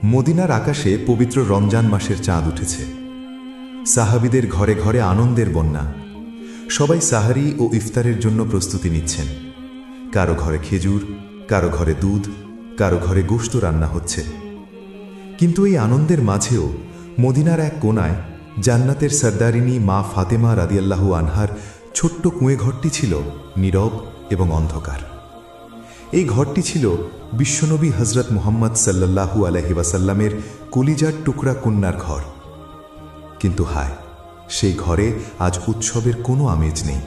মদিনার আকাশে পবিত্র রমজান মাসের চাঁদ উঠেছে। সাহাবীদের ঘরে ঘরে আনন্দের বন্যা। সবাই সাহারি ও ইফতারের জন্য প্রস্তুতি নিচ্ছেন। কারো ঘরে খেজুর, কারো ঘরে দুধ, কারো ঘরে গোশত রান্না হচ্ছে। কিন্তু এই আনন্দের মাঝেও মদিনার এক কোনায় জান্নাতের সর্দারিনী মা ফাতেমা রাদিয়াল্লাহু আনহার ছোট্ট কুঁয়ে ঘরটি ছিল নীরব এবং অন্ধকার। এই ঘরটি ছিল বিশ্বনবী হজরত মুহাম্মদ সাল্লাল্লাহু আলাইহি ওয়াসাল্লামের কলিজার টুকরা কন্যার ঘর। কিন্তু হায়, সেই ঘরে আজ উৎসবের কোনো আমেজ নেই।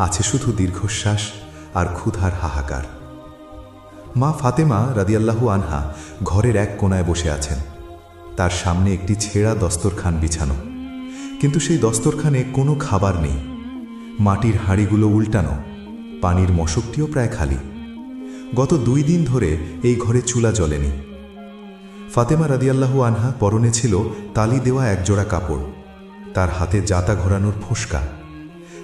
আছে শুধু দীর্ঘশ্বাস আর ক্ষুধার হাহাকার। মা ফাতেমা রাদিয়াল্লাহু আনহা ঘরের এক কোনায় বসে আছেন। তার সামনে একটি ছেঁড়া দস্তরখান বিছানো, কিন্তু সেই দস্তরখানে কোনো খাবার নেই। মাটির হাঁড়িগুলো উল্টানো, পানির মশকটিও প্রায় খালি। গত 2 দিন ধরে এই ঘরে চুলা জ্বলেনি। ফাতেমা রাদিয়াল্লাহু আনহা পরনে ছিল তালি দেওয়া একজোড়া কাপড়, তার হাতে জাতা ঘোরানোর ফোসকা।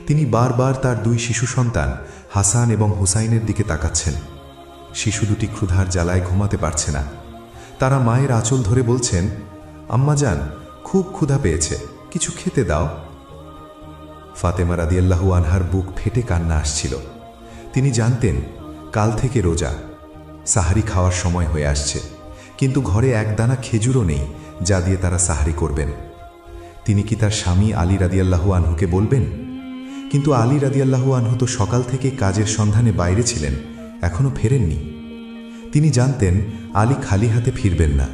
তিনি বারবার তার 2 শিশু সন্তান হাসান এবং হুসাইনের দিকে তাকাচ্ছেন। শিশু দুটি ক্ষুধার জ্বালায় ঘুমাতে পারছে না। তারা মায়ের আঁচল ধরে বলছেন, আম্মাজান, খুব ক্ষুধা পেয়েছে, কিছু খেতে দাও। ফাতেমা রাদিয়াল্লাহু আনহার বুক ফেটে কান্না আসছিল। তিনি জানতেন কাল থেকে রোজা, সাহারি খাওয়ার সময় হয়ে আসছে, কিন্তু ঘরে এক দানা খেজুরও নেই যা দিয়ে তারা সাহারি করবেন। তিনি কি তার স্বামী আলী রাদিয়াল্লাহু আনহুকে বলবেন? কিন্তু আলী রাদিয়াল্লাহু আনহু তো সকাল থেকে কাজের সন্ধানে বাইরে ছিলেন, এখনো ফেরেননি। তিনি জানতেন আলী খালি হাতে ফিরবেন না,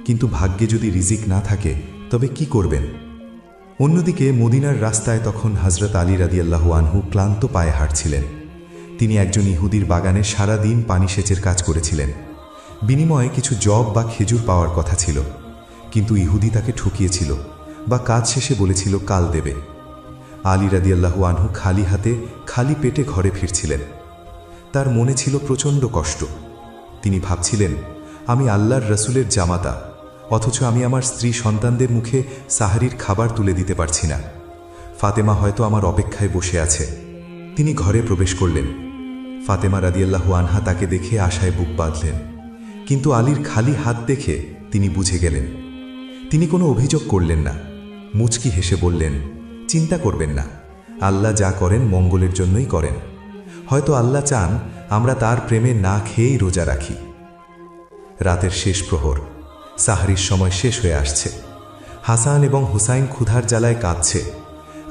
কিন্তু ভাগ্যে যদি রিজিক না থাকে তবে কি করবেন? অন্যদিকে মদিনার রাস্তায় তখন হযরত আলী রাদিয়াল্লাহু আনহু ক্লান্ত পায়ে হাঁটছিলেন। তিনি একজন ইহুদির বাগানে সারা দিন পানি সেচের কাজ করেছিলেন। বিনিময়ে কিছু জব বা খেজুর পাওয়ার কথা ছিল, কিন্তু ইহুদি তাকে ঠকিয়েছিল বা কাজ শেষে বলেছিল কাল দেবে। আলী রাদিয়াল্লাহু আনহু খালি হাতে খালি পেটে ঘরে ফিরছিলেন। তার মনে ছিল প্রচণ্ড কষ্ট। তিনি ভাবছিলেন, আমি আল্লাহর রসুলের জামাতা, অথচ আমি আমার স্ত্রী সন্তানদের মুখে সাহারির খাবার তুলে দিতে পারছি না। ফাতেমা হয়তো আমার অপেক্ষায় বসে আছে। তিনি ঘরে প্রবেশ করলেন। ফাতেমা রাদিয়াল্লাহু আনহা তাকে দেখে আশায় বুক বাঁধলেন, কিন্তু আলীর খালি হাত দেখে তিনি বুঝে গেলেন। তিনি কোনো অভিযোগ করলেন না, মুচকি হেসে বললেন, চিন্তা করবেন না, আল্লাহ যা করেন মঙ্গলের জন্যই করেন। হয়তো আল্লাহ চান আমরা তার প্রেমে না খেয়েই রোজা রাখি। রাতের শেষ প্রহর, সাহারির সময় শেষ হয়ে আসছে। হাসান এবং হুসাইন ক্ষুধার জ্বালায় কাঁদছে।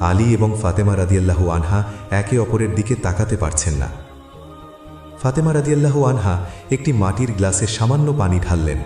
আলী এবং ফাতেমা রাদিয়াল্লাহু আনহা একে অপরের দিকে তাকাতে পারছেন না। ফাতেমা রাদিয়াল্লাহু আনহা একটি মাটির গ্লাসে সামান্য পানি ঢাললেন।